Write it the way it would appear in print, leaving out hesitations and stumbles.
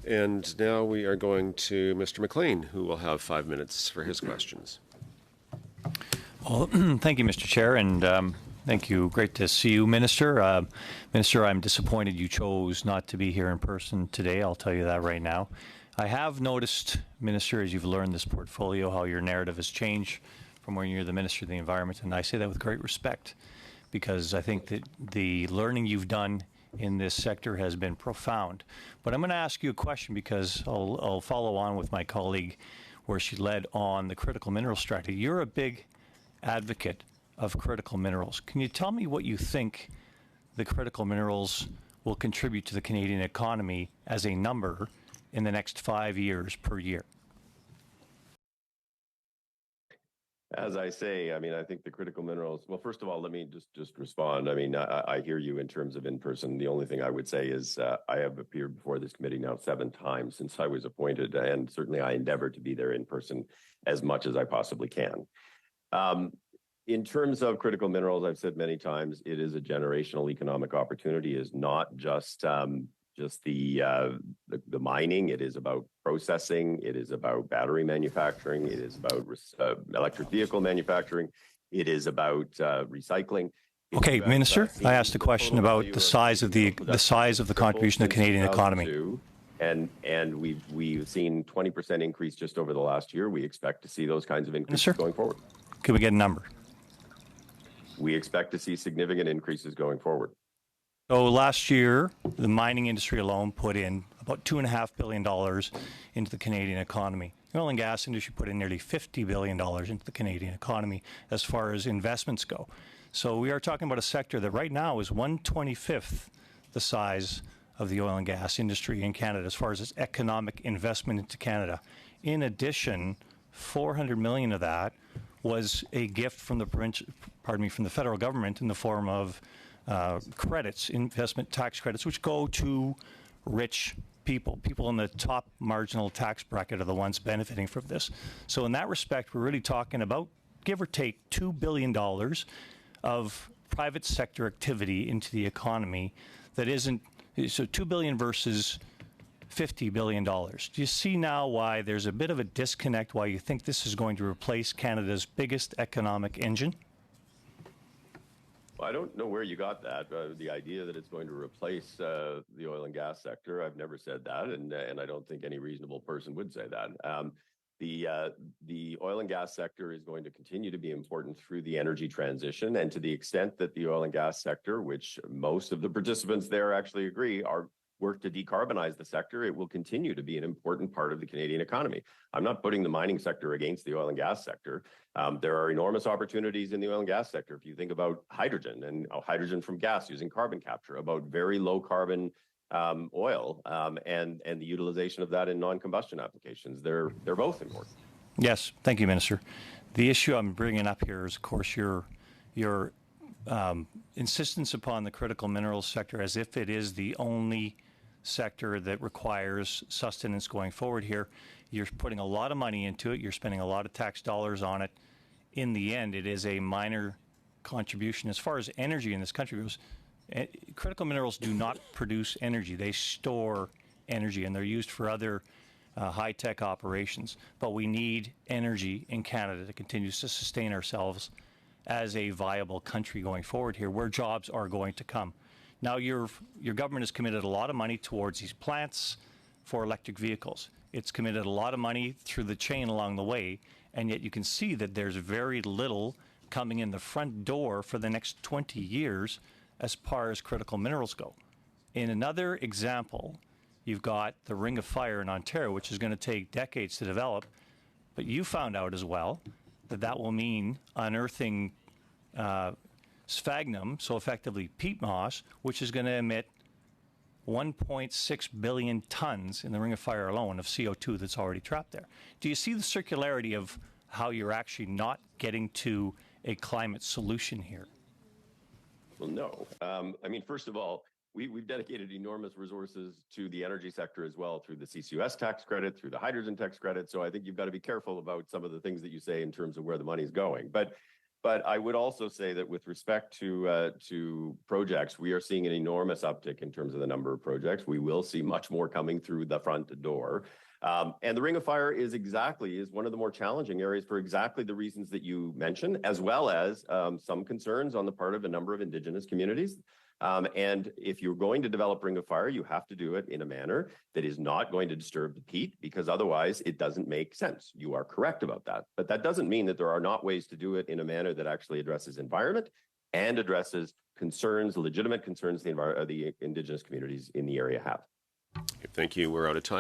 And now we are going to Mr. McLean, who will have 5 minutes for his questions. Well, thank you, Mr. Chair, and thank you. Great to see you, Minister. Minister, I'm disappointed you chose not to be here in person today. I'll tell you that right now. I have noticed, Minister, as you've learned this portfolio, how your narrative has changed from when you're the Minister of the Environment, and I say that with great respect, because I think that the learning you've done in this sector has been profound. But I'm going to ask you a question because I'll follow on with my colleague where she led on the critical mineral strategy. You're a big advocate of critical minerals. Can you tell me what you think the critical minerals will contribute to the Canadian economy as a number in the next 5 years per year? As I say, I mean, I think the critical minerals, well, first of all, let me just respond. I mean, I hear you in terms of in person. The only thing I would say is I have appeared before this committee now 7 times since I was appointed, and certainly I endeavor to be there in person as much as I possibly can. In terms of critical minerals, I've said many times, it is a generational economic opportunity. It is not just the mining. It is about processing. It is about battery manufacturing. It is about electric vehicle manufacturing. It is about recycling. Okay, Minister, I asked a question about the size of the contribution to the Canadian economy. And we've seen 20% increase just over the last year. We expect to see those kinds of increases going forward. Can we get a number? We expect to see significant increases going forward. So last year, the mining industry alone put in about $2.5 billion into the Canadian economy. The oil and gas industry put in nearly $50 billion into the Canadian economy as far as investments go. So we are talking about a sector that right now is 1/25th the size of the oil and gas industry in Canada as far as its economic investment into Canada. In addition, $400 million of that was a gift from the from the federal government in the form of credits, investment tax credits, which go to rich people. People in the top marginal tax bracket are the ones benefiting from this. So in that respect, we're really talking about, give or take, $2 billion of private sector activity into the economy that isn't, so $2 billion versus $50 billion. Do you see now why there's a bit of a disconnect, why you think this is going to replace Canada's biggest economic engine? Well, I don't know where you got that. The idea that it's going to replace the oil and gas sector, I've never said that, and I don't think any reasonable person would say that. The oil and gas sector is going to continue to be important through the energy transition, and to the extent that the oil and gas sector, which most of the participants there actually agree, are work to decarbonize the sector, it will continue to be an important part of the Canadian economy. I'm not putting the mining sector against the oil and gas sector. There are enormous opportunities in the oil and gas sector. If you think about hydrogen and hydrogen from gas using carbon capture, about very low carbon oil and the utilization of that in non-combustion applications, they're both important. Yes, thank you, Minister. The issue I'm bringing up here is, of course, your insistence upon the critical minerals sector as if it is the only sector that requires sustenance going forward here. You're putting a lot of money into it. You're spending a lot of tax dollars on it. In the end, it is a minor contribution. As far as energy in this country goes, critical minerals do not produce energy. They store energy, and they're used for other high-tech operations. But we need energy in Canada to continue to sustain ourselves as a viable country going forward here, where jobs are going to come. Now, your government has committed a lot of money towards these plants for electric vehicles. It's committed a lot of money through the chain along the way, and yet you can see that there's very little coming in the front door for the next 20 years as far as critical minerals go. In another example, you've got the Ring of Fire in Ontario, which is going to take decades to develop, but you found out as well that will mean unearthing sphagnum, so effectively peat moss, which is going to emit 1.6 billion tons in the Ring of Fire alone of CO2 that's already trapped there. Do you see the circularity of how you're actually not getting to a climate solution here? Well, no. I mean, first of all, we've dedicated enormous resources to the energy sector as well through the CCUS tax credit, through the hydrogen tax credit. So I think you've got to be careful about some of the things that you say in terms of where the money's going. But But I would also say that with respect to projects, we are seeing an enormous uptick in terms of the number of projects. We will see much more coming through the front door. And the Ring of Fire is one of the more challenging areas for exactly the reasons that you mentioned, as well as some concerns on the part of a number of Indigenous communities. And if you're going to develop Ring of Fire, you have to do it in a manner that is not going to disturb the peat, because otherwise it doesn't make sense. You are correct about that. But that doesn't mean that there are not ways to do it in a manner that actually addresses environment and addresses concerns, legitimate concerns the Indigenous communities in the area have. Thank you. We're out of time.